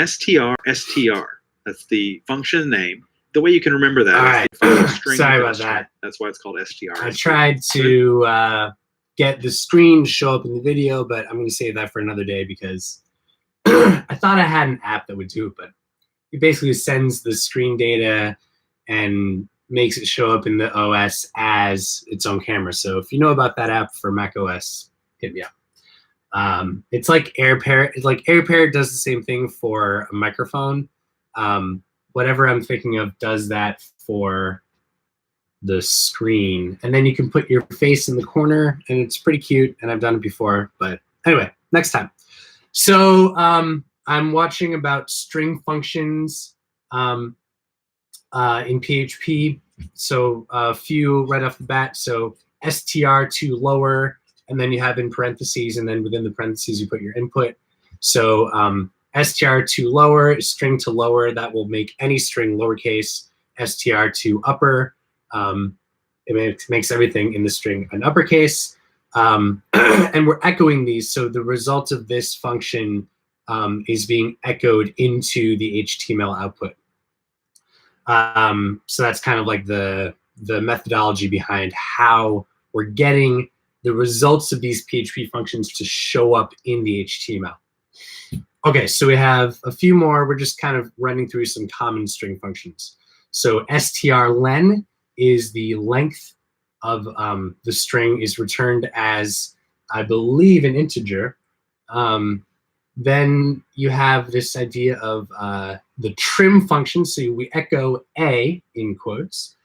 str. That's the function name. The way you can remember that. All right. Sorry about that. That's why it's called str. I tried to get the screen to show up in the video, but I'm going to save that for another day because I thought I had an app that would do it, but it basically sends the screen data and makes it show up in the OS as its own camera. So if you know about that app for Mac OS, hit me up. It's like AirParrot. It's like AirParrot does the same thing for a microphone. Whatever I'm thinking of does that for the screen. And then you can put your face in the corner, and it's pretty cute, and I've done it before. But anyway, next time. So I'm watching about string functions in PHP. So a few right off the bat. So str to lower, and then you have in parentheses, and then within the parentheses you put your input. So str to lower, string to lower, that will make any string lowercase. Str to upper, it makes everything in the string an uppercase. And we're echoing these, so the result of this function is being echoed into the HTML output. So that's kind of like the methodology behind how we're getting the results of these PHP functions to show up in the HTML. Okay, so we have a few more. We're just kind of running through some common string functions. So strlen is the length of the string is returned as, I believe, an integer. Then you have this idea of the trim function. So we echo a in quotes,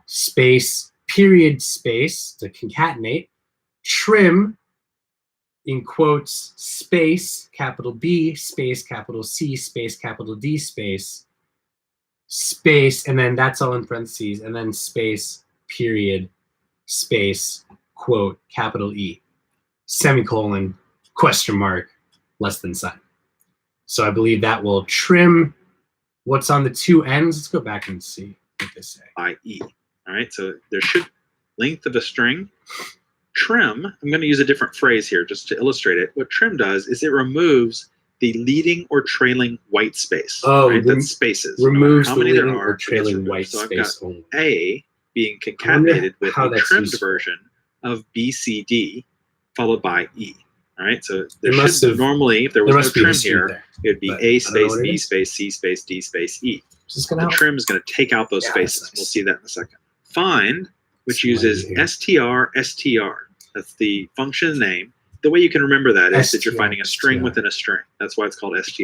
space, period, space to concatenate, trim in quotes, space, capital B, space, capital C, space, capital D, space, space, and then that's all in parentheses, and then space, period, space, quote, capital E, semicolon, question mark, less than sign. So I believe that will trim what's on the two ends. Let's go back and see what they say. IE. All right, so there should length of a string. Trim, I'm going to use a different phrase here just to illustrate it. What trim does is it removes the leading or trailing white space. Oh, right? That's spaces. Removes how the many leading there are or trailing white so space I've got only. A being concatenated with a trimmed useful. version of BCD followed by E. All right, so there must should have, normally, if there was no trim here, there, it would be A space, B space, C space, D space, E. The trim is going to take out those spaces. Nice. We'll see that in a second. Find, which uses str. That's the function name. The way you can remember that is that you're finding a string within a string. That's why it's called str.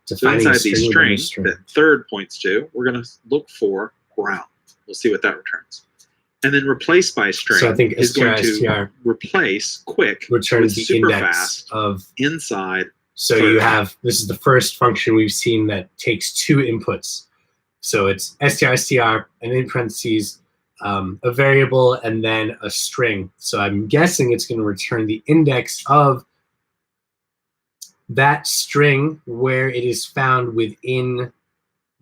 So inside the string that third points to, we're going to look for ground. We'll see what that returns. And then replace by string is going to replace quick returns the super index fast of inside. So you have, this is the first function we've seen that takes two inputs. So it's str, and in parentheses, a variable, and then a string. So I'm guessing it's going to return the index of that string where it is found within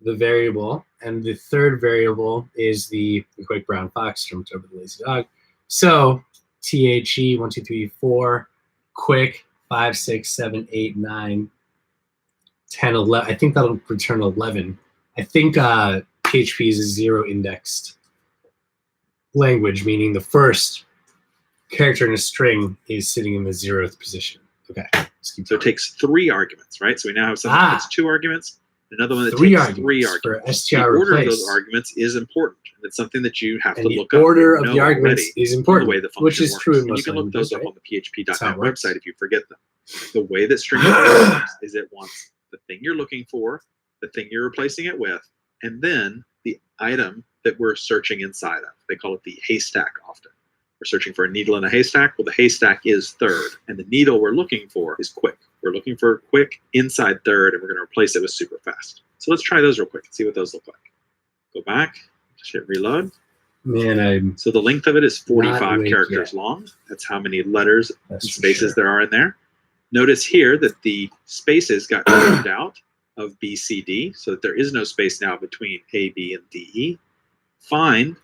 the variable. And the third variable is the quick brown fox, jumped over the lazy dog. So THE 1, 2, 3, 4, quick 5, 6, 7, 8, 9, 10, 11. I think that'll return 11. I think PHP is a zero indexed language, meaning the first character in a string is sitting in the 0th position. Okay. So it takes 3 arguments, right? So we now have something that takes 2 arguments, another one that takes 3 arguments. For str the order replace. of those arguments is important. It's something that you have to look up. The order of the the arguments is important, the way the function which is works. true in and most you can look those up on the php.net website if you forget them. The way that string works is it wants the thing you're looking for, the thing you're replacing it with, and then the item that we're searching inside of. They call it the haystack often. We're searching for a needle in a haystack. Well, the haystack is third, and the needle we're looking for is quick. We're looking for quick inside third, and we're going to replace it with super fast. So let's try those real quick and see what those look like. Go back, just hit reload. Man, so the length of it is 45 characters long. That's how many letters and spaces there are in there. Notice here that the spaces got trimmed out of BCD, so that there is no space now between A, B, and DE. Find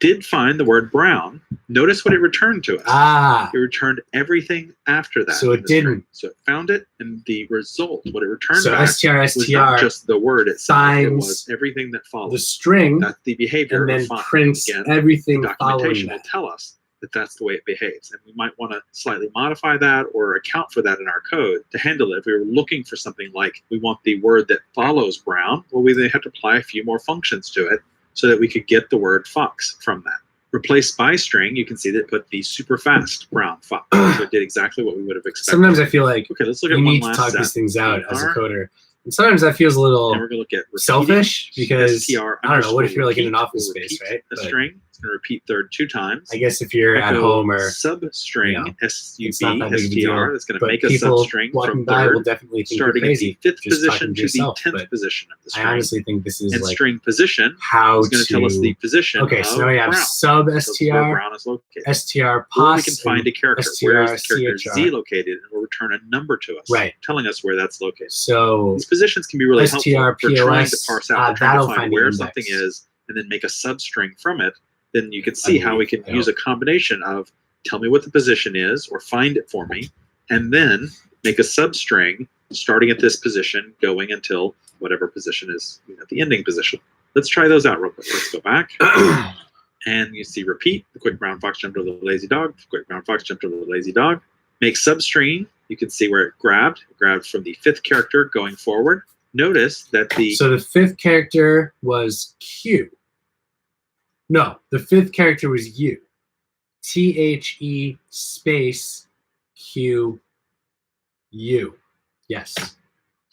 did find the word brown, notice what it returned to us. Ah. It returned everything after that. So it didn't. So it found it, and the result, what it returned So back, str was not just the word itself. It finds was everything that followed. the string, That's the behavior and then of find. prints Again, everything the documentation following will that. tell us that that's the way it behaves. And we might want to slightly modify that or account for that in our code to handle it. If we were looking for something like we want the word that follows brown, well, we then have to apply a few more functions to it so that we could get the word fox from that. Replace by string, you can see that it put the super fast brown fox. So it did exactly what we would have expected. Sometimes I feel like okay, let's look at you one need to last talk set. these things out as a TR, coder. And sometimes that feels a little and we're going to look at selfish because STR I don't know, what if you're like in an repeat, office will space, repeat right? A But string, it's going to repeat third 2 times. I guess if you're at Echo home or substring, you know, SUB, it's not that big of a STR, deal. that's going to But make a people substring walking from by will third, definitely think you're starting at crazy. the 5th just position talking to yourself, the 10th but position of the I string. honestly think this is And like string position how is going to tell us the position okay, of so now we have brown. sub Tells us where str, brown is located. str Or pos, we can find a character. str, Where is the character chr. Z located? And we'll return a number to us, Right. telling us where that's located. So These positions can be really helpful str, for trying to pos, parse out, trying to that'll find find where the something index. is, and then make a substring from it. Then you can see how we can use a combination of tell me what the position is, or find it for me, and then make a substring starting at this position, going until whatever position is at the ending position. Let's try those out real quick. Let's go back. And you see repeat, the quick brown fox jumped over the lazy dog, the quick brown fox jumped over the lazy dog. Make substring, you can see where it grabbed from the 5th character going forward. Notice that so the 5th character was Q. No, the 5th character was U. THE space Q U. Yes.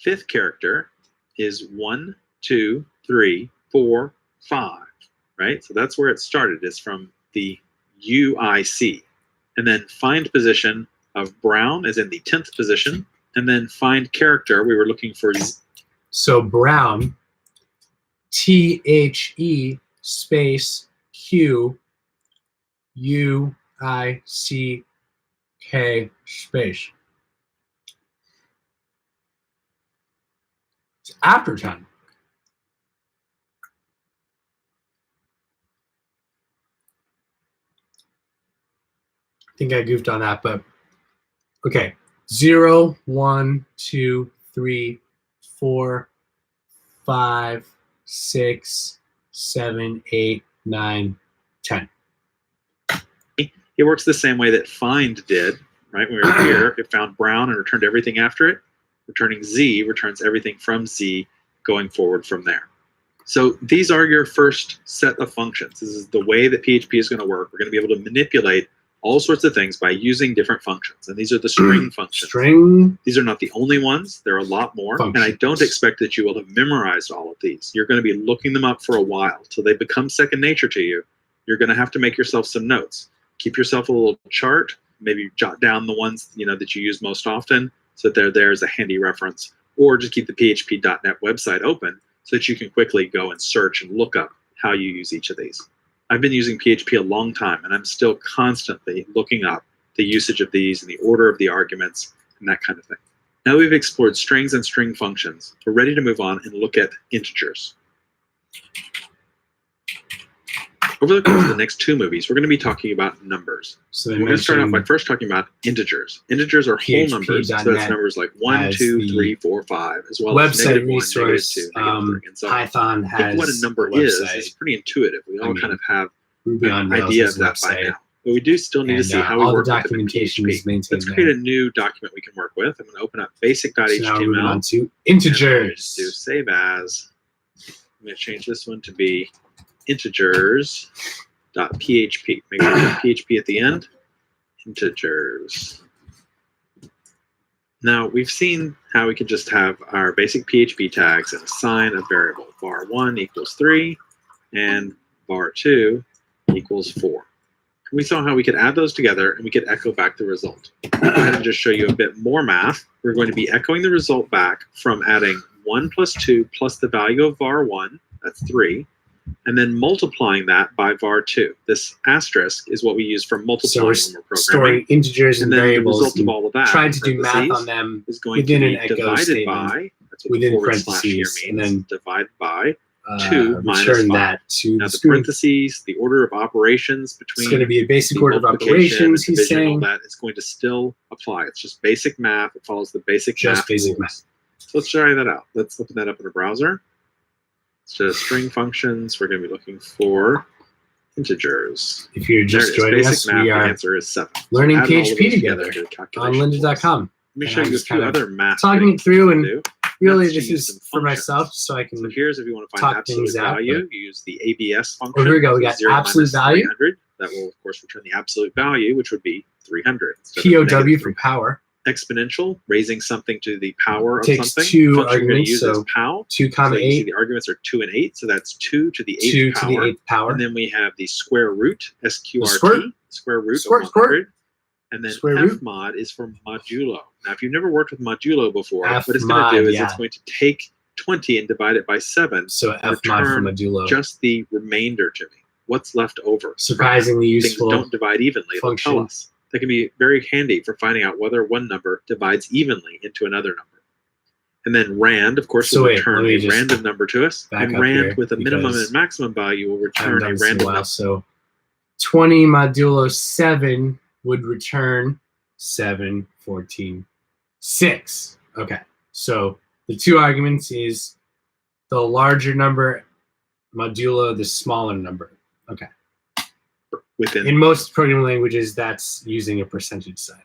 5th character is 1, 2, 3, 4, 5, right? So that's where it started, is from the UIC. And then find position of brown is in the 10th position. And then find character, we were looking for Z. So brown, THE space Q UICK space. It's after 10. I think I goofed on that, but okay. 0, 1, 2, 3, 4, 5, 6, 7, 8, 9, 10. It works the same way that find did, right? When we were here, it found brown and returned everything after it. Returning Z returns everything from Z going forward from there. So these are your first set of functions. This is the way that PHP is going to work. We're going to be able to manipulate all sorts of things by using different functions. And these are the string functions. These are not the only ones. There are a lot more. Functions. And I don't expect that you will have memorized all of these. You're going to be looking them up for a while till they become second nature to you. You're going to have to make yourself some notes. Keep yourself a little chart. Maybe jot down the ones that you use most often so that they're there as a handy reference. Or just keep the php.net website open so that you can quickly go and search and look up how you use each of these. I've been using PHP a long time, and I'm still constantly looking up the usage of these and the order of the arguments and that kind of thing. Now we've explored strings and string functions. We're ready to move on and look at integers. Over the course of the next 2 movies, we're going to be talking about numbers. So we're going to start off by first talking about integers. Integers are whole numbers, so that's numbers like 1, 2, 3, 4, 5, as well as website -1, resource. -2, -3, and so Python has what a number is pretty intuitive. We all kind of have an idea of that by now. But we do still need to see how we work with it in PHP. Let's create a new document we can work with. I'm going to open up basic.html. So now we're moving on to integers. Do save as. I'm going to change this one to be integers.php. Make sure you have PHP at the end. Integers. Now, we've seen how we could just have our basic PHP tags and assign a variable. var1 equals 3 and var2 equals 4. We saw how we could add those together and we could echo back the result. I'll go ahead and just show you a bit more math. We're going to be echoing the result back from adding 1 plus 2 plus the value of var1, that's 3, and then multiplying that by var2. This asterisk is what we use for multiplying when we're programming. Storing integers and variables. The result of all of that, trying to do math on them is going within to be an echo divided statement, by, that's what within the / here parentheses, means, and then divide by 2 minus return 5. that to Now the the screen. parentheses, the order of operations between It's going to be a basic the order of multiplication and operations. He's division, all saying that is going to still apply. It's just basic math. It follows the basic just math basic rules. math. So let's try that out. Let's open that up in a browser. It's just string functions. We're going to be looking for integers. If you're just There it is. joining Basic us, math, we the are answer is 7. learning Add all of PHP those together into the on calculation for us. lynda.com. Let me And show I'm you a just few kind of other math talking things it through, you and can do. really That's to this use is some for functions. myself, so I can So here's if you want to find talk absolute things out, value, but- you use the ABS function. here we go. We So got 0 absolute minus value. 300. That will, of course, return the absolute value, which would be 300. instead of POW negative for 300. power. Exponential, raising something to the power of Takes something. two Function you're going to arguments, use so is pow. 2, So you see 8, the arguments are 2 and 8, so that's 2 to the 8th 2 power. to the 8th power. And then we have the square root, SQRT, Squirt. square root Squirt, of squirt. 100. And then Square root. fmod is for modulo. Now, if you've never worked with modulo before, what it's going Fmod, to do is yeah. it's going to take 20 and divide it by 7. So F mod for return modulo. Just the remainder to me. What's left over? Surprisingly Things useful. don't divide evenly. It'll function. tell us. That can be very handy for finding out whether one number divides evenly into another number. And then rand, of course, So will wait, return let me a just random number to us. back And up rand here with a minimum because and maximum value will I haven't return done a this in a random while. number. So 20 modulo 7 would return 7, 14, 6. Okay. So the two arguments is the larger number modulo the smaller number. Okay. Within In most programming languages, that's using a percentage sign.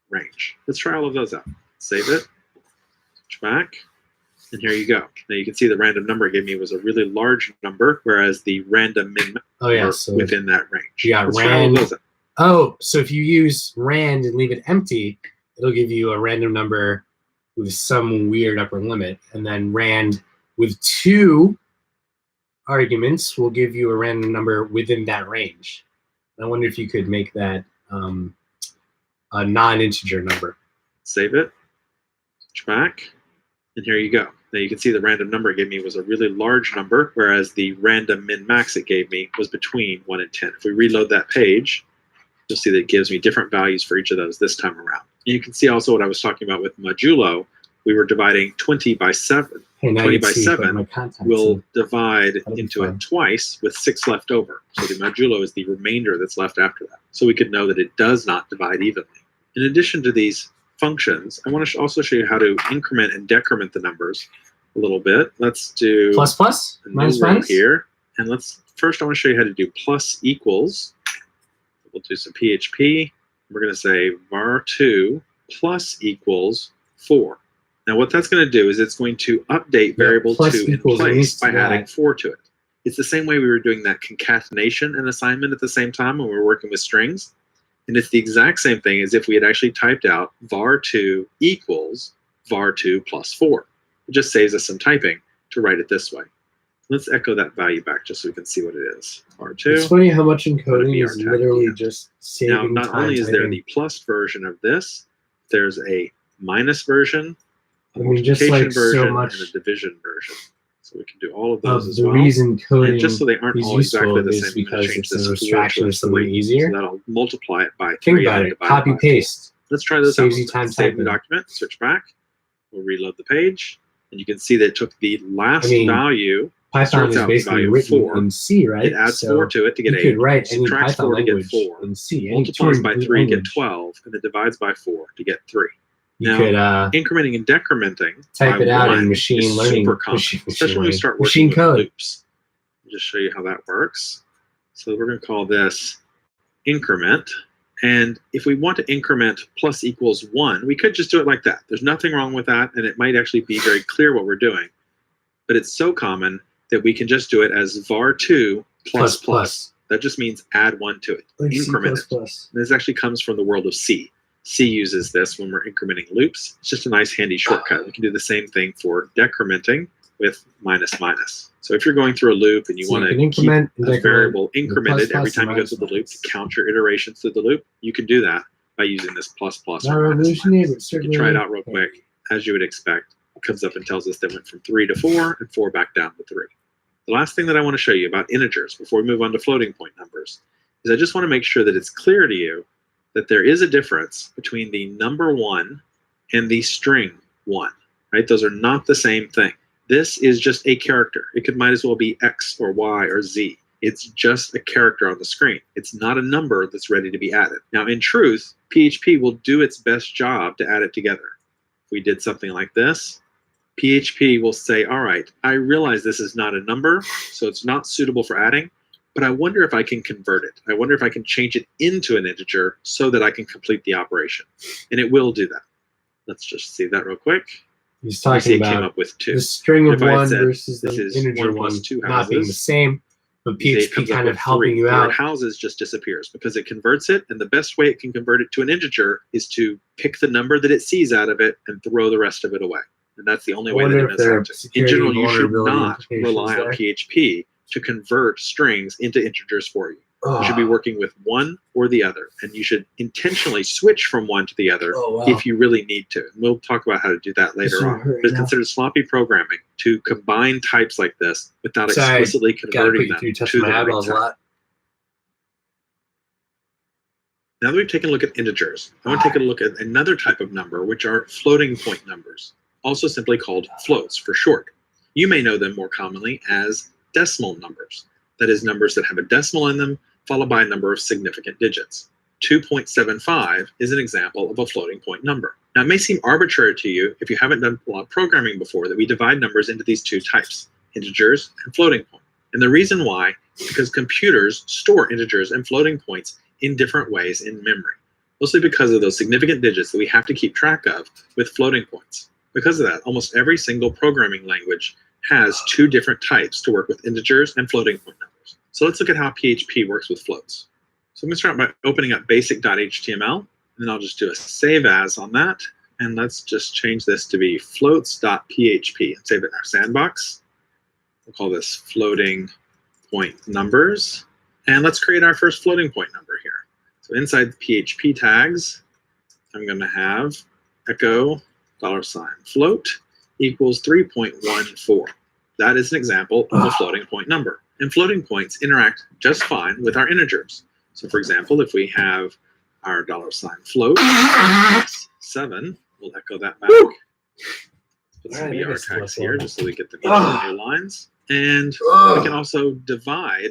range. Let's try all of those out. Save it. Switch back. And here you go. Now you can see the random number it gave me was a really large number, whereas the random min Oh yeah, were so within that range. you got Let's try all of rand. those out. Oh, so if you use rand and leave it empty, it'll give you a random number with some weird upper limit, and then rand with 2 arguments will give you a random number within that range. I wonder if you could make that a non-integer number. Save it. Switch back. And here you go. Now you can see the random number it gave me was a really large number, whereas the random min-max it gave me was between 1 and 10. If we reload that page, you'll see that it gives me different values for each of those this time around. And you can see also what I was talking about with modulo. We were dividing 20 by 7. Hey, now 20 you by can see 7 my contacts will in. divide That'll be into fun. it twice with 6 left over. So the modulo is the remainder that's left after that. So we could know that it does not divide evenly. In addition to these functions, I want to also show you how to increment and decrement the numbers a little bit. Let's do Plus plus? a new Minus row minus? here. And let's first I want to show you how to do plus equals. We'll do some PHP. We're going to say var2 plus equals 4. Now what that's going to do is it's going to update variable plus 2 in equals place least by to adding that. 4 to it. It's the same way we were doing that concatenation and assignment at the same time when we were working with strings. And it's the exact same thing as if we had actually typed out var2 equals var2 plus 4. It just saves us some typing to write it this way. Let's echo that value back just so we can see what it is. It's var2. funny how much Wanna encoding be is our tag literally again. just Now, saving not time only is there typing. the plus version of this, there's a minus version, a I mean, just multiplication like so version, much and a division version. So we can do all of of those as the well. reason coding And just so they aren't is all exactly useful the is same, I'm going because to change it's an this 4 abstraction to a of something 3. easier. So that'll multiply it by 3. Think and about then it. divide by Copy 4. paste. Let's try this Saves out. you time Save the typing. document, switch back. We'll reload the page. And you can see that it took the last I mean, value, Python starts is out the basically value of written 4. in C, right? It adds So 4 to it to get you 8. could write any Subtracts Python 4 to get language 4. in C. Any Multiplies by 3 to get language. 12. And then divides by 4 to get 3. You Now, could incrementing and decrementing type by it out 1 in machine is learning, super common, especially when we start working machine with code. loops. I'll just show you how that works. So we're going to call this increment. And if we want to increment plus equals 1, we could just do it like that. There's nothing wrong with that, and it might actually be very clear what we're doing. But it's so common that we can just do it as var2 plus plus. That just means add 1 to it. Like Increment C++. it. This actually comes from the world of C. C uses this when we're incrementing loops. It's just a nice handy shortcut. We can do the same thing for decrementing with minus minus. So if you're going through a loop and you So want you to can keep increment and a decrement variable with incremented plus every plus time and you go through the loop minus to count your iterations through the loop, you can do that by using this plus plus Not or minus revolutionary, minus. but You certainly can try it out real quick. As you would expect, it comes up and tells us that it went from 3 to 4 and 4 back down to 3. The last thing that I want to show you about integers before we move on to floating point numbers is I just want to make sure that it's clear to you that there is a difference between the number 1 and the string 1, right? Those are not the same thing. This is just a character. It might as well be X or Y or Z. It's just a character on the screen. It's not a number that's ready to be added. Now, in truth, PHP will do its best job to add it together. If we did something like this, PHP will say, all right, I realize this is not a number, so it's not suitable for adding, but I wonder if I can convert it. I wonder if I can change it into an integer so that I can complete the operation. And it will do that. Let's just see that real quick. He's You see talking it came about up with 2. the string of If I 1 said, versus this the is integer 1 plus 1 2 not being the houses, same, but you see it PHP comes up kind of with helping 3. you The out. word houses just disappears because it converts it, and the best way it can convert it to an integer is to pick the number that it sees out of it and throw the rest of it away. And that's the only way that it knows how to. In general, you should not rely on PHP to convert strings into integers for you. You should be working with one or the other, and you should intentionally switch from one to the other if you really need to. And we'll talk about how to do that later on. But it's considered sloppy programming to combine types like this without explicitly converting them to the right type. Now that we've taken a look at integers, I want to take a look at another type of number, which are floating point numbers, also simply called floats for short. You may know them more commonly as decimal numbers. That is, numbers that have a decimal in them, followed by a number of significant digits. 2.75 is an example of a floating point number. Now, it may seem arbitrary to you if you haven't done a lot of programming before that we divide numbers into these two types, integers and floating point. And the reason why is because computers store integers and floating points in different ways in memory, mostly because of those significant digits that we have to keep track of with floating points. Because of that, almost every single programming language has 2 different types to work with integers and floating point numbers. So let's look at how PHP works with floats. So I'm going to start by opening up basic.html, and then I'll just do a save as on that. And let's just change this to be floats.php and save it in our sandbox. We'll call this floating point numbers. And let's create our first floating point number here. So inside the PHP tags, I'm going to have echo $float equals 3.14. That is an example of a floating point number. And floating points interact just fine with our integers. So for example, if we have our $float 7, we'll echo that back. Put some BR tags here just so we get the new lines. And we can also divide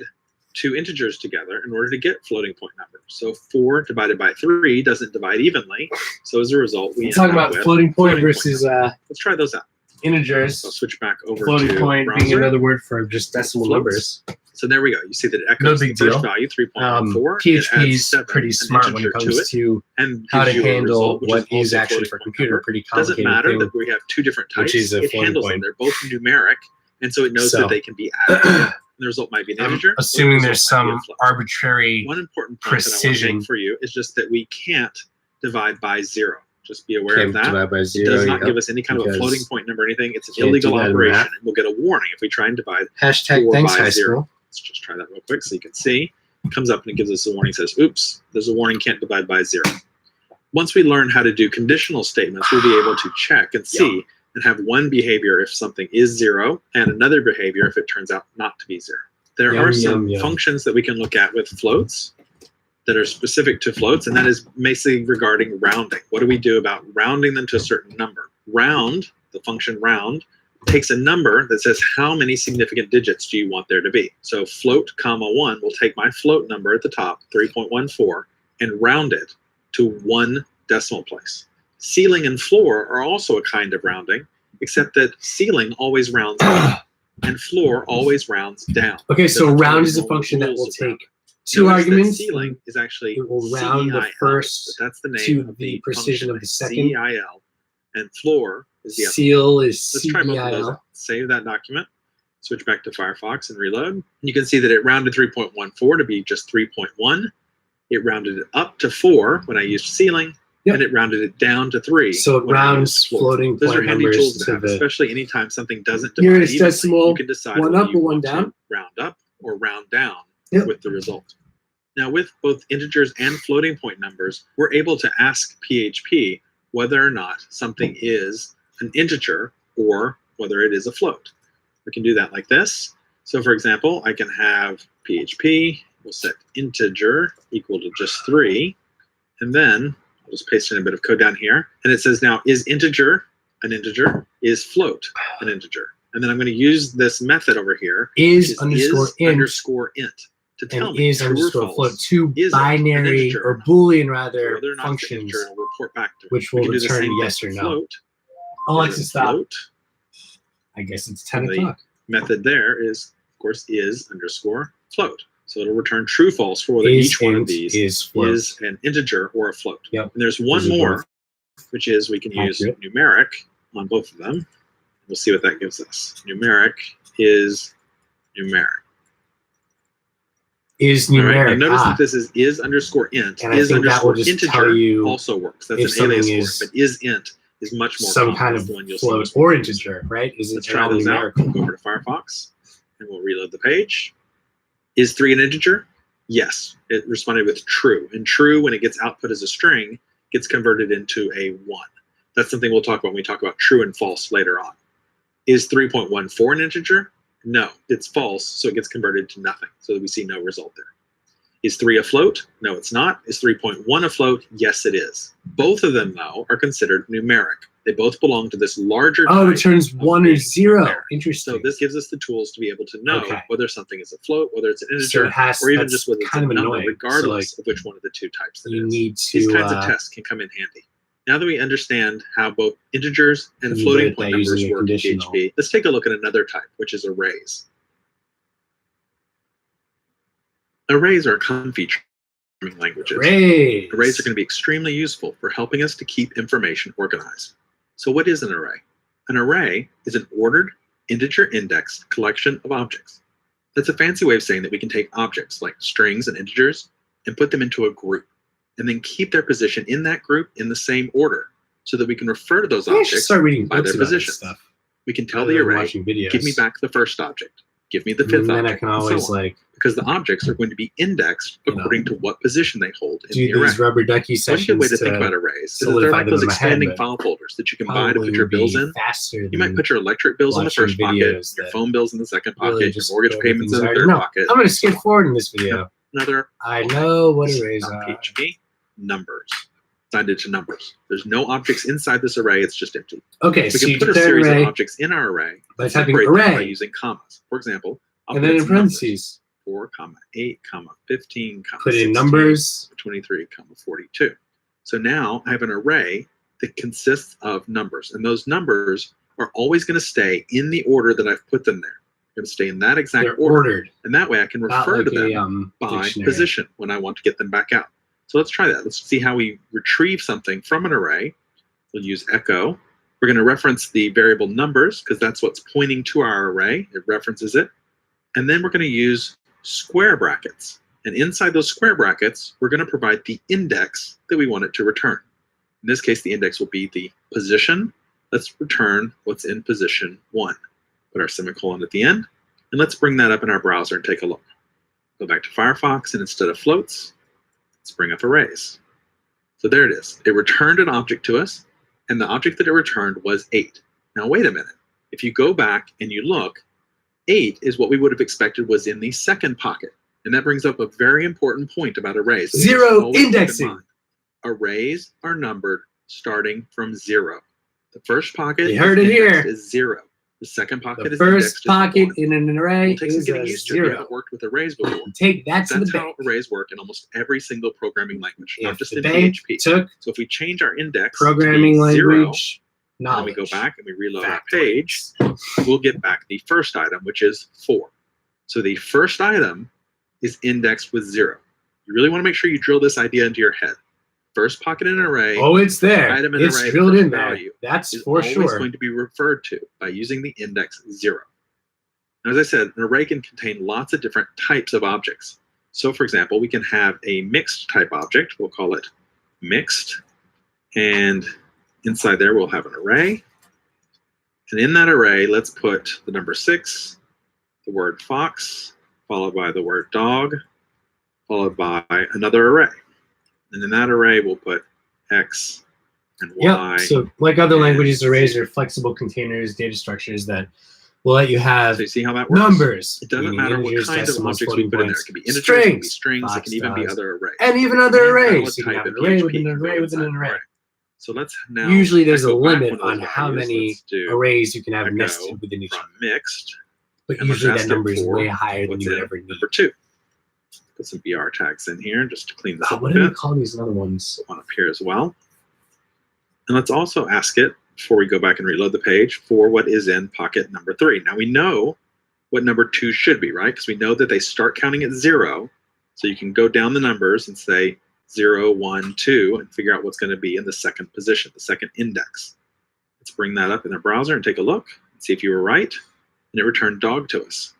2 integers together in order to get floating point numbers. So 4 divided by 3 doesn't divide evenly. So as a result, we talking about floating point versus let's try those out. Integers. So I'll switch back over floating to point browser. Being another word for just decimal numbers. So there we go. You see that it echoes the first value, 3.14. PHP is pretty smart when it comes to how to handle what is actually for computer pretty complicated. Doesn't matter that we have 2 different types. It handles them. They're both numeric, and so it knows that they can be added together. The result might be an integer. Assuming there's some arbitrary one important point precision that I want to make for you is just that we can't divide by 0. Just be aware of that. Divide by 0, it does not give us any kind of a floating point number or anything. It's an illegal operation, and we'll get a warning if we try and divide 4 by 0. Let's just try that real quick so you can see. It comes up and it gives us a warning. It says, oops, there's a warning, can't divide by 0. Once we learn how to do conditional statements, we'll be able to check and see and have one behavior if something is 0 and another behavior if it turns out not to be 0. There are some functions that we can look at with floats that are specific to floats, and that is basically regarding rounding. What do we do about rounding them to a certain number? Round, the function round, takes a number that says how many significant digits do you want there to be. So float, 1 will take my float number at the top, 3.14, and round it to 1 decimal place. Ceiling and floor are also a kind of rounding, except that ceiling always rounds up and floor always rounds down. Okay, so round is a function that will take 2 arguments. Ceiling is actually it will round the first that's the name to of the precision of the second. CEIL, and floor is the other. Seal is Let's try both of those out. Save that document, switch back to Firefox and reload. You can see that it rounded 3.14 to be just 3.1. It rounded it up to 4 when I used ceiling, and it rounded it down to 3. So it rounds floating point numbers. Those are handy tools to have, especially anytime something doesn't divide evenly. Decimal, you can decide one whether up you or one want down. to round up or round down with the result. Now, with both integers and floating point numbers, we're able to ask PHP whether or not something is an integer or whether it is a float. We can do that like this. So for example, I can have PHP, we'll set integer equal to just 3, and then I'll just paste in a bit of code down here, and it says now, is integer an integer? Is float an integer? And then I'm going to use this method over here, is which underscore is int underscore int to tell and me is true or underscore false. float, two Is it an binary integer or not? Boolean So rather whether or not it's an functions, integer, I'll report back to it. which We will can do the return same yes thing or for no. float. Alexa, Is it stop. float? I guess it's 10 And the o'clock. method there is, of course, is underscore float. So it'll return true false for whether Is each one of int these is float. is an integer or a float. Yep. And there's one Those are more, both which is we can use accurate. numeric on both of them. We'll see what that gives us. Numeric is numeric. Is All right, numeric. you notice that this is underscore int. And I Is think that will underscore just integer tell you also works. That's if an alias something for is it. But is int is much more some common. kind That's of the one you'll float see. or integer, right? Is Let's it try all those out. numerical? We'll go over to Firefox and we'll reload the page. Is 3 an integer? Yes. It responded with true. And true, when it gets output as a string, gets converted into a 1. That's something we'll talk about when we talk about true and false later on. Is 3.14 an integer? No, it's false, so it gets converted to nothing. So we see no result there. Is 3 a float? No, it's not. Is 3.1 a float? Yes, it is. Both of them, though, are considered numeric. They both belong to this larger Oh, type it turns of 1 or being 0. numeric. Interesting. So this gives us the tools to be able to know Okay. whether something is a float, whether it's an So integer, it has, or even that's just whether it's a kind of number, annoying. regardless So, of which one of the two types it you is. need These to kinds of tests can come in handy. Now that we understand how both integers and You floating write point that using numbers a work in conditional. PHP, let's take a look at another type, which is arrays. Arrays are a common feature of programming languages. arrays. Arrays are going to be extremely useful for helping us to keep information organized. So what is an array? An array is an ordered, integer-indexed collection of objects. That's a fancy way of saying that we can take objects like strings and integers and put them into a group, and then keep their position in that group in the same order, so that we can refer to those I should objects start reading by books their about this positions. stuff. We can tell rather the than array, watching videos. give me back the first object, give me the fifth and then object, I can and always so on. like Because the objects are going to be indexed You know, according to what position they hold in do the array. these rubber ducky One sessions good way to think about arrays is that they're solidify like them those in my head, expanding but file folders that you can buy to probably put your would be bills in. faster You might than put your electric bills in the watching first pocket, videos your that phone bills in the second really pocket, your just mortgage go over payments in things the I third already know. pocket. I'm going to and so skip on. forward in this video. Another I know what is arrays not are. PHP, numbers. Assigned to numbers. There's no objects inside this array, it's just empty. Okay, We so can you put a declare series array of objects in our array by and typing separate them by array, using commas. For example, I'll and put then in in some numbers. parentheses, 4, 8, 15, put 16, in numbers. 23, 42. So now I have an array that consists of numbers, and those numbers are always going to stay in the order that I've put them there. They're going to stay in that exact They're order, ordered, and that way I can not refer like to them a by dictionary. position when I want to get them back out. So let's try that. Let's see how we retrieve something from an array. We'll use echo. We're going to reference the variable numbers because that's what's pointing to our array. It references it. And then we're going to use square brackets. And inside those square brackets, we're going to provide the index that we want it to return. In this case, the index will be the position. Let's return what's in position 1. Put our semicolon at the end. And let's bring that up in our browser and take a look. Go back to Firefox, and instead of floats, let's bring up arrays. So there it is. It returned an object to us, and the object that it returned was 8. Now wait a minute. If you go back and you look, 8 is what we would have expected was in the second pocket. And that brings up a very important point about arrays. Zero indexing. Arrays are numbered starting from 0. The first pocket You heard it here. is 0. The second pocket The is first indexed as pocket 1. in an array It'll take some is getting a used to if you 0. haven't worked with arrays before. Take that to the That's how bank. arrays work in almost every single programming language, not If just the in bank PHP. took So if we change our index programming to be 0, language and then we knowledge, go back and we reload our factoids. page, we'll get back the first item, which is 4. So the first item is indexed with 0. You really want to make sure you drill this idea into your head. First pocket in an array, Oh, it's there. item in It's array, drilled first in there. value That's is for always sure. going to be referred to by using the index 0. Now, as I said, an array can contain lots of different types of objects. So, for example, we can have a mixed type object. We'll call it mixed. And inside there, we'll have an array. And in that array, let's put the number 6, the word fox, followed by the word dog, followed by another array. And in that array, we'll put X and Y. Yep. So, like other and languages, arrays Z. are flexible containers, data structures that will let you have So you see how that works? numbers. It doesn't meaning matter what integers, kind of decimals, objects we floating put in there. points, It can be integers, it can be strings, strings, it can even be dogs, other arrays. and even other Any arrays. valid You can type have in an array PHP within an can go array within inside an array. So let's now. Usually there's a echo back limit one of those on how values. many Let's do arrays you can have echo nested within each from other. mixed. But and let's usually ask that it number is for way higher than what's you would in ever need. number 2. Put some BR tags in here just to clean this up What a do we bit. call these other ones? One up here as well. And let's also ask it, before we go back and reload the page, for what is in pocket number 3. Now we know what number 2 should be, right? Because we know that they start counting at 0. So you can go down the numbers and say 0, 1, 2, and figure out what's going to be in the second position, the second index. Let's bring that up in the browser and take a look and see if you were right. And it returned dog to us.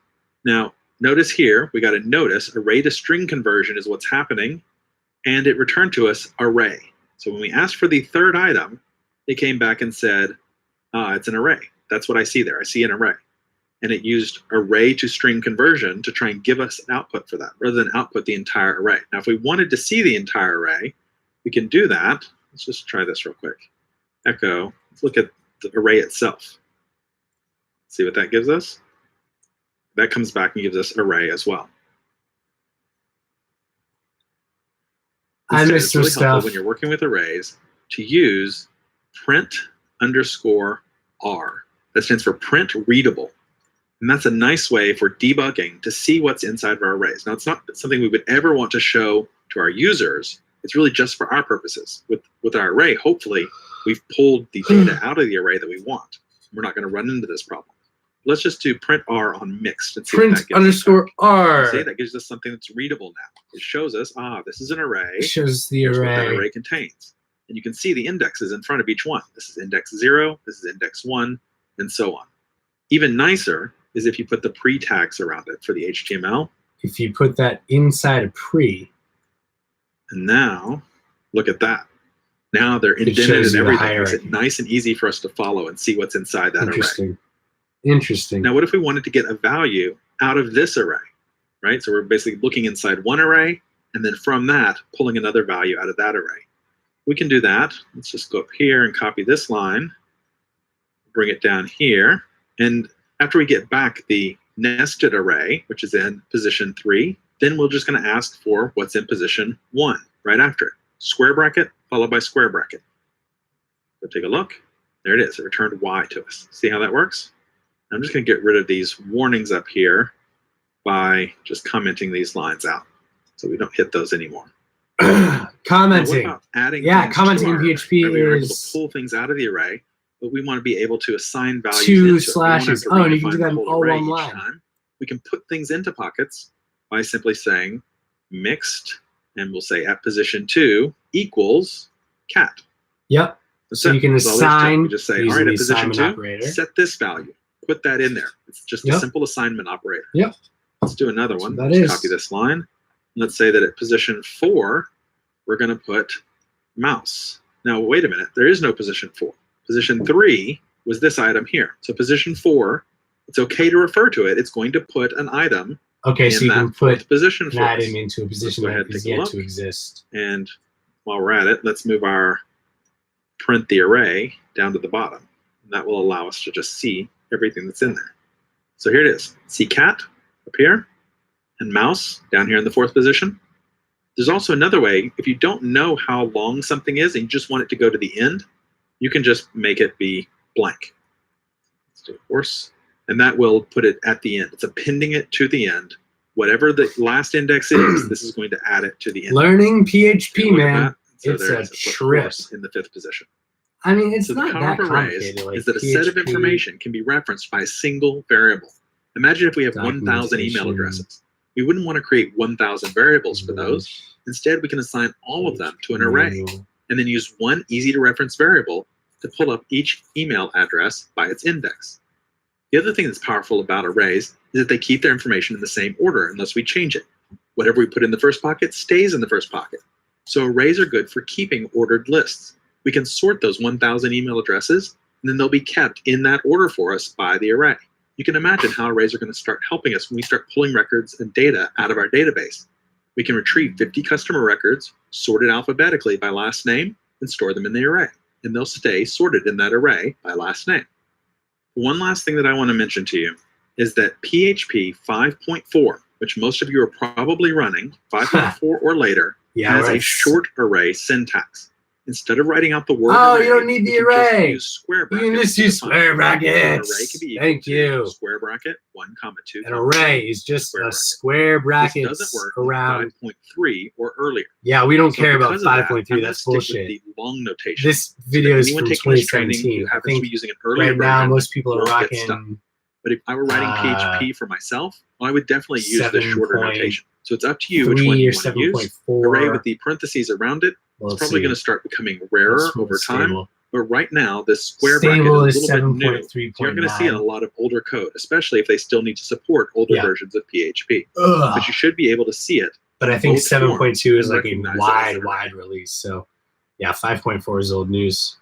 Now, notice here, we got a notice, array to string conversion is what's happening, and it returned to us array. So when we asked for the third item, it came back and said, it's an array. That's what I see there. I see an array. And it used array to string conversion to try and give us an output for that, rather than output the entire array. Now, if we wanted to see the entire array, we can do that. Let's just try this real quick. Echo, let's look at the array itself. See what that gives us? That comes back and gives us array as well. Instead, it's really helpful when you're working with arrays to use print_r. That stands for print readable. And that's a nice way for debugging to see what's inside of our arrays. Now, it's not something we would ever want to show to our users. It's really just for our purposes. With our array, hopefully, we've pulled the data out of the array that we want. We're not going to run into this problem. Let's just do print R on mixed and see what that gives print_r. See, that gives us something that's readable now. It shows us, this is an array. It shows the Here's array. what that array contains. And you can see the indexes in front of each one. This is index 0, this is index 1, and so on. Even nicer is if you put the pre-tags around it for the HTML. If you put that inside a pre. And now, look at that. Now they're indented and everything. Makes it nice and easy for us to follow and see what's inside that array. Interesting. Now, what if we wanted to get a value out of this array, right? So we're basically looking inside one array, and then from that, pulling another value out of that array. We can do that. Let's just go up here and copy this line, bring it down here. And after we get back the nested array, which is in position 3, then we're just going to ask for what's in position 1 right after it. Square bracket followed by square bracket. So take a look. There it is. It returned Y to us. See how that works? I'm just going to get rid of these warnings up here by just commenting these lines out so we don't hit those anymore. Commenting. Now, what about adding commenting in PHP array? We're able is to pull things out of the array, but we want to be able to assign values 2 slashes. Oh, and you can do that in all one line. We can put things into pockets by simply saying mixed, and we'll say at position 2 equals cat. Yep. So you can assign. We just say, all right, at position 2, set this value. Put that in there. It's just a simple assignment operator. Yep. Let's do another one. Let's copy this line. Let's say that at position 4, we're going to put mouse. Now, wait a minute. There is no position 4. Position 3 was this item here. So position 4, it's okay to refer to it. It's going to put an item in so you can put position an item into a position that is yet to exist. And while we're at it, let's move our print the array down to the bottom. And that will allow us to just see everything that's in there. So here it is. See cat up here and mouse down here in the 4th position. There's also another way. If you don't know how long something is and you just want it to go to the end, you can just make it be blank. Let's do horse. And that will put it at the end. It's appending it to the end. Whatever the last index is, this is going to add it to the end. Learning PHP, man. So it's a trip. In the 5th position. I mean, it's so not that complicated. Is that a set of information can be referenced by a single variable. Imagine if we have 1,000 email addresses. We wouldn't want to create 1,000 variables for those. Instead, we can assign all of them to an array and then use one easy-to-reference variable to pull up each email address by its index. The other thing that's powerful about arrays is that they keep their information in the same order unless we change it. Whatever we put in the first pocket stays in the first pocket. So arrays are good for keeping ordered lists. We can sort those 1,000 email addresses, and then they'll be kept in that order for us by the array. You can imagine how arrays are going to start helping us when we start pulling records and data out of our database. We can retrieve 50 customer records, sorted alphabetically by last name, and store them in the array. And they'll stay sorted in that array by last name. One last thing that I want to mention to you is that PHP 5.4, which most of you are probably running, 5.4 or later, has a short array syntax. instead of writing out the word Oh, array, you don't need the you can just array. use square You brackets. can just to use define square it. brackets. An array can be equal Thank to you. square bracket 1, 2. An array is just square a bracket. square This bracket doesn't work in around. 5.3 or earlier. Yeah, we don't So care about because of that, 5.3. I'm gonna That's stick with bullshit. the long notation. This So that video is anyone from taking this training 2017. who I happens to think be using an earlier right now version most people are won't get stuck. rocking. But if I were writing PHP for myself, I would definitely use this shorter notation. So it's up to you which one you want to use. Array with the parentheses around it is probably going to start becoming rarer over time. But right now, this square bracket is a little bit new. So you're going to see it in a lot of older code, especially if they still need to support older versions of PHP. But you should be able to see it. But I think 7.2 is like a recognize wide release. So yeah, 5.4 is old news.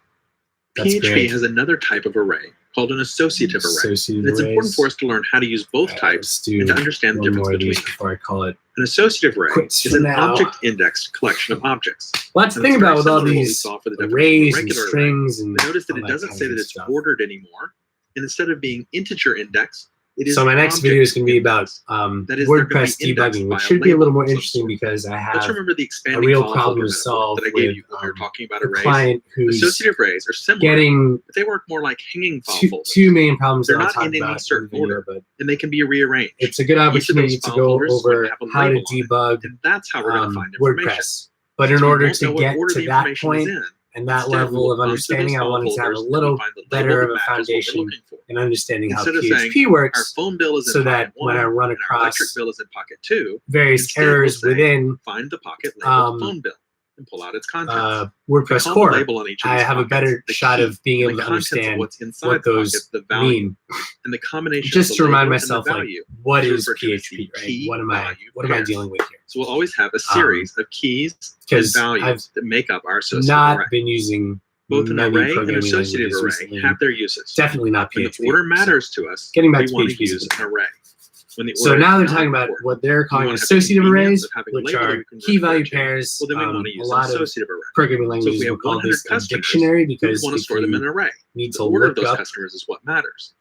That's PHP great. has another type of array called an associative array. And it's important for us to learn how to use both types and to understand the difference between them. Before I call it. An associative array is an object-indexed collection of objects. Well, that's the thing about with all these arrays and regular strings and notice that it doesn't say that it's ordered anymore. And instead of being integer indexed, it is so my next video is going to be about WordPress debugging, which should be a little more interesting because I have a real problem to solve that I gave you when we were talking about a arrays. client who's Associative arrays are similar, getting but they work more like hanging file folders. Two main problems They're that I'll not talk in any about certain in the video, order, but and they can be rearranged. it's a good opportunity to go over how to debug and that's how we're going to find information. WordPress. But in order to get to that point and that Instead, level of understanding, I wanted to have a little better of a foundation in understanding how PHP works, our phone bill is in so that pocket when I run and our electric across bill is in pocket 2, various instead errors we'll say, within find the pocket labeled phone bill and pull out its contents. WordPress Call core, the label on each of I these have a pockets, better the shot key, of being and able the to contents of understand what's inside what the those pocket, the value, mean. and the combination Just of to the remind label myself, and the like, value. what is referred to as the PHP, right? key What am value I dealing with here? So we'll always have a series of keys and Because values that make up our associative not array. been using Both an many array and programming associative languages array recently. have their uses. Definitely not When PHP. the order matters to us, Getting back we to want PHP to use an array. When the So order now is they're not talking about important, what they're we calling want to have the associative convenience arrays, of having a which label that are we can key refer value to. pairs. Well, then we want to A use an lot of associative array. programming So if languages we will have call 100 this a customers, dictionary we because want to if store them in an you array. need The to order of look those up customers is what matters.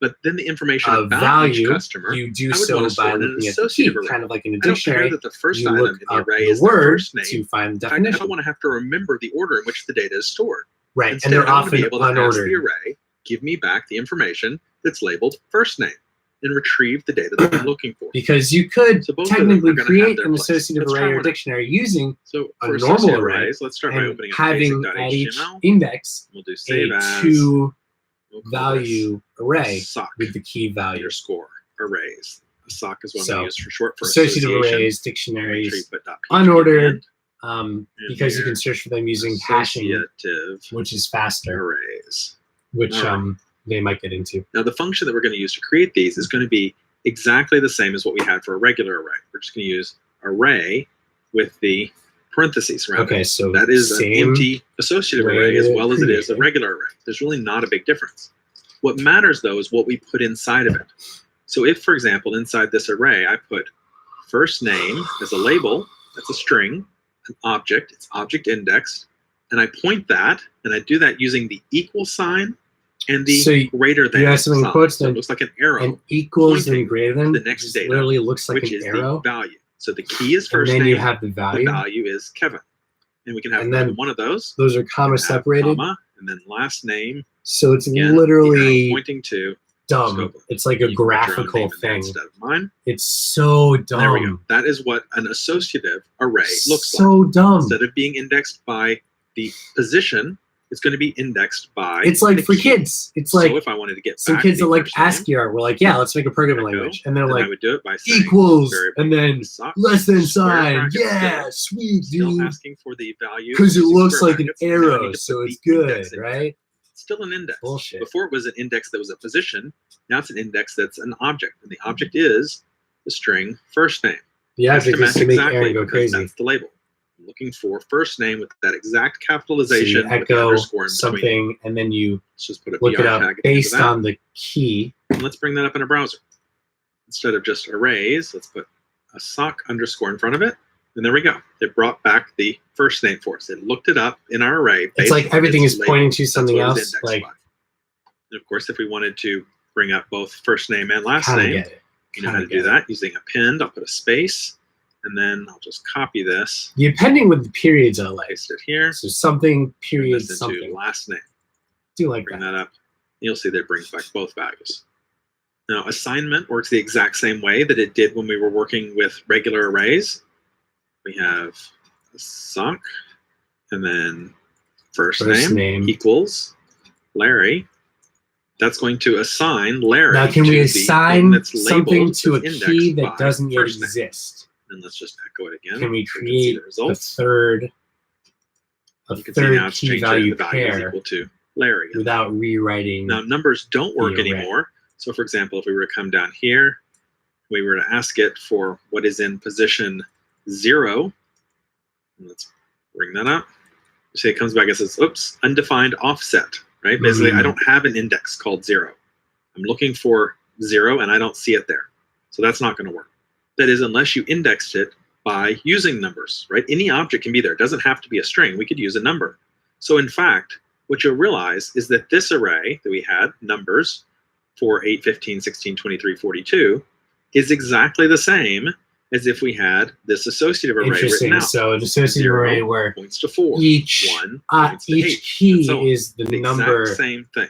But then the information a about each value, customer, you do I would so want to by store it in an looking at the key, associative array. kind of like in a I don't care dictionary. that the first You item look in the up array the is the word first name. to find the In fact, I definition. don't want to have to remember the order in which the data is stored. Right, Instead, and they're I want to often be able to ask the unordered. array, give me back the information that's labeled first name, and retrieve the data that I'm looking for. Because you could So both of them technically are gonna create have their an place. associative Let's try array or one out. dictionary using So a for normal associative array arrays, let's start by and opening up having at each basic.html. index We'll do a save as. two We'll call value array this sock with the key value. underscore arrays. A sock is what So, we use for short for associative association. arrays, dictionaries, Retrieve.php unordered, and because you here, can search for them using hashing, associative which is faster, arrays. which Alright. they might get into. Now the function that we're going to use to create these is going to be exactly the same as what we had for a regular array. We're just going to use array with the parentheses around Okay, it. so That is an same empty associative way array as to well as it is a create it. regular array. There's really not a big difference. What matters though is what we put inside of it. So if, for example, inside this array, I put first name as a label, that's a string, an object, it's object indexed, and I point that, and I do that using the equal sign and the greater than you have something in sign. quotes So it then, looks like an arrow, and equals pointing and greater than, the next just data, literally looks like which an is arrow. the value. So the key is And first then name, you have the the value. value is Kevin. And we can have And more then than one of those. Those are comma We can have separated. comma, and then last name, So it's again, the literally arrow pointing to dumb. scope. It's like a You can put your own graphical name in there thing. instead of mine. It's so And there we go. dumb. That is what an associative array looks like. So dumb. Instead of being indexed by the position, it's going to be indexed by It's like the for key. kids. It's So like if I wanted to get some back kids the that like first name, ASCII art were like, yeah, let's make a programming Echo, language. And they're then I like, would do it by saying equals, variable and then sock, less than square sign. brackets, Yeah, still. sweet, Still dude. asking for the value Because it using looks square like an brackets. Now I need arrow, to so put it's the good, index in there. right? It's still an index. Bullshit. Before it was an index that was a position. Now it's an index that's an object, and the object is the string first name. The Has object is to make Aaron go because crazy. that's the label. I'm looking for first name with that exact So capitalization you with the echo underscore in between. something, and then you Let's just put a look BR it up tag at the end of based that. on the key. And let's bring that up in a browser. Instead of just arrays, let's put a sock underscore in front of it. And there we go. It brought back the first name for us. It looked it up in our array. It's like on everything its is label. pointing to That's something what it was else. indexed Like, by. And of course, if we wanted to bring up both first name and last kind of name, get it. you know how to do that using append. I'll put a space, And then I'll just copy this, The appending with the periods I like. paste it here, So something, and period, this into something. last name. Do like Bring that. that up. You'll see that it brings back both values. Now, assignment works the exact same way that it did when we were working with regular arrays. We have a sock, and then first name equals Larry. That's going to assign Larry. Now, can we assign something to a key that doesn't yet exist? And let's just echo it again. Can we create a third key value pair equal to Larry without rewriting? Now, numbers don't work anymore. So, for example, if we were to come down here, we were to ask it for what is in position 0. Let's bring that up. You see, it comes back and says, "Oops, undefined offset." Right? Basically, I don't have an index called 0. I'm looking for 0, and I don't see it there. So that's not going to work. That is, unless you indexed it by using numbers, right? Any object can be there. It doesn't have to be a string. We could use a number. So in fact, what you'll realize is that this array that we had, numbers, 4, 8, 15, 16, 23, 42, is exactly the same as if we had this associative array written out. So an associative array where points to 4, each 1 points to 8, key so is the number same thing.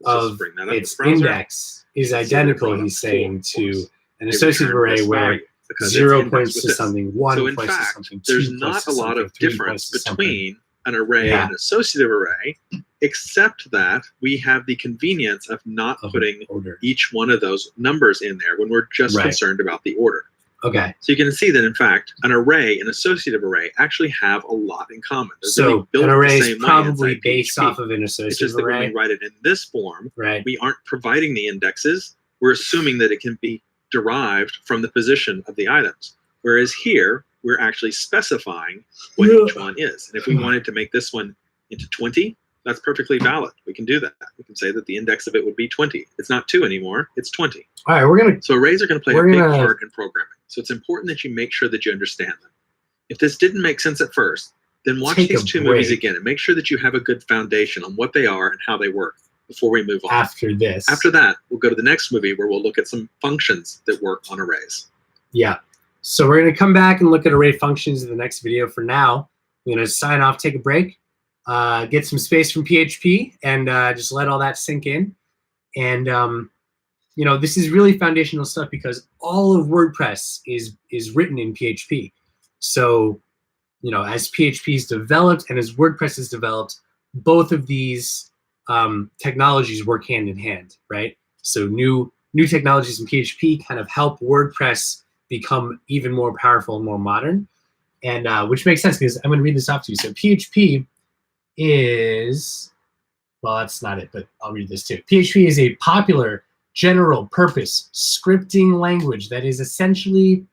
Of its index is identical, he's saying, to an associative array where 0 points to something, 1 points to something, 2 there's not a lot of difference between an array and an associative array, except that we have the convenience of not putting each one of those numbers in there when we're just concerned about the order. Okay. So you can see that, in fact, an array and associative array actually have a lot in common. They're really built an array the same is probably way based PHP. off of an associative It's just that array. when we write it in this form, right, we aren't providing the indexes. We're assuming that it can be derived from the position of the items. Whereas here, we're actually specifying what each one is. And if we wanted to make this one into 20, that's perfectly valid. We can do that. We can say that the index of it would be 20. It's not 2 anymore. It's 20. All right, So arrays are going to play a big part in programming. So it's important that you make sure that you understand them. If this didn't make sense at first, then watch these 2 movies again and make sure that you have a good foundation on what they are and how they work before we move on. After that, we'll go to the next movie where we'll look at some functions that work on arrays. Yeah. So we're going to come back and look at array functions in the next video. For now, I'm going to sign off, take a break, get some space from PHP, and just let all that sink in. And you know, this is really foundational stuff because all of WordPress is written in PHP. So, you know, as PHP is developed and as WordPress is developed, both of these technologies work hand in hand, right? So new technologies in PHP kind of help WordPress become even more powerful and more modern, and which makes sense because I'm going to read this off to you. So PHP is, well, that's not it, but I'll read this too. PHP is a popular general purpose scripting language that is especially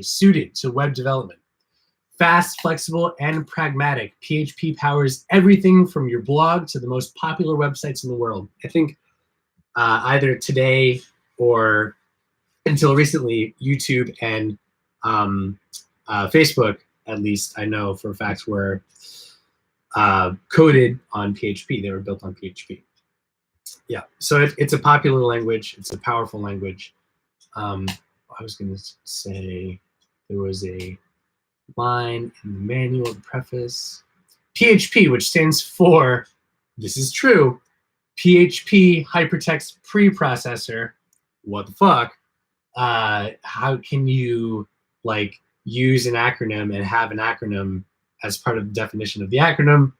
suited to web development. Fast, flexible, and pragmatic, PHP powers everything from your blog to the most popular websites in the world. I think either today or until recently, YouTube and Facebook, at least I know for a fact, were coded on PHP. They were built on PHP. Yeah, so it's a popular language. It's a powerful language. I was going to say there was a line in the manual, the preface. PHP, which stands for, this is true, PHP Hypertext Preprocessor. What the fuck? How can you like use an acronym and have an acronym as part of the definition of the acronym?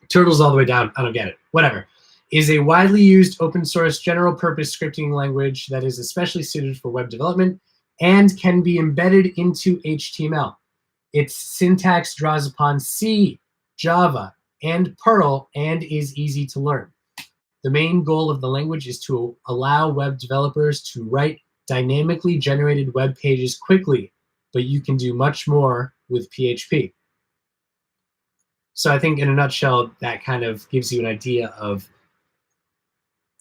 Turtles all the way down. I don't get it. Whatever. Is a widely used open source general purpose scripting language that is especially suited for web development and can be embedded into HTML. Its syntax draws upon C, Java, and Perl and is easy to learn. The main goal of the language is to allow web developers to write dynamically generated web pages quickly, but you can do much more with PHP. So I think in a nutshell, that kind of gives you an idea of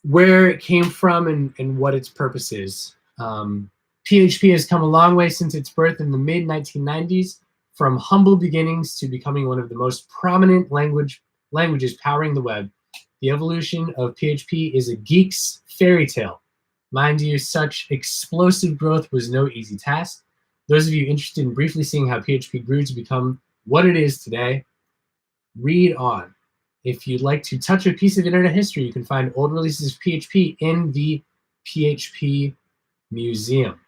where it came from and what its purpose is. PHP has come a long way since its birth in the mid-1990s, from humble beginnings to becoming one of the most prominent languages powering the web. The evolution of PHP is a geek's fairy tale. Mind you, such explosive growth was no easy task. Those of you interested in briefly seeing how PHP grew to become what it is today, read on. If you'd like to touch a piece of internet history, you can find old releases of PHP in the PHP Museum.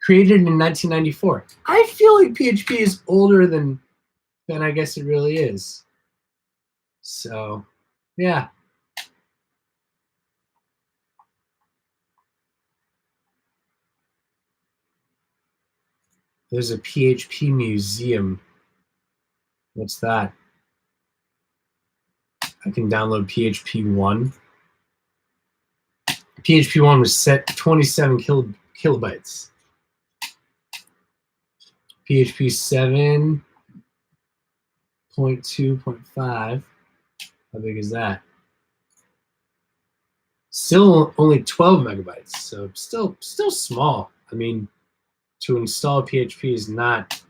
Created in 1994. I feel like PHP is older than I guess it really is. So, yeah. There's a PHP museum. What's that? I can download PHP 1. PHP 1 was set 27 kilobytes. PHP 7.2.5. How big is that? Still only 12 megabytes, so still small. I mean, to install PHP is not,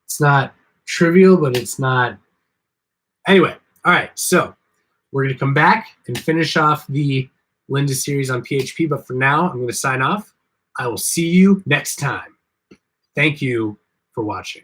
it's not trivial, but it's not. Anyway, all right, so we're going to come back and finish off the Linda series on PHP, but for now, I'm going to sign off. I will see you next time. Thank you for watching.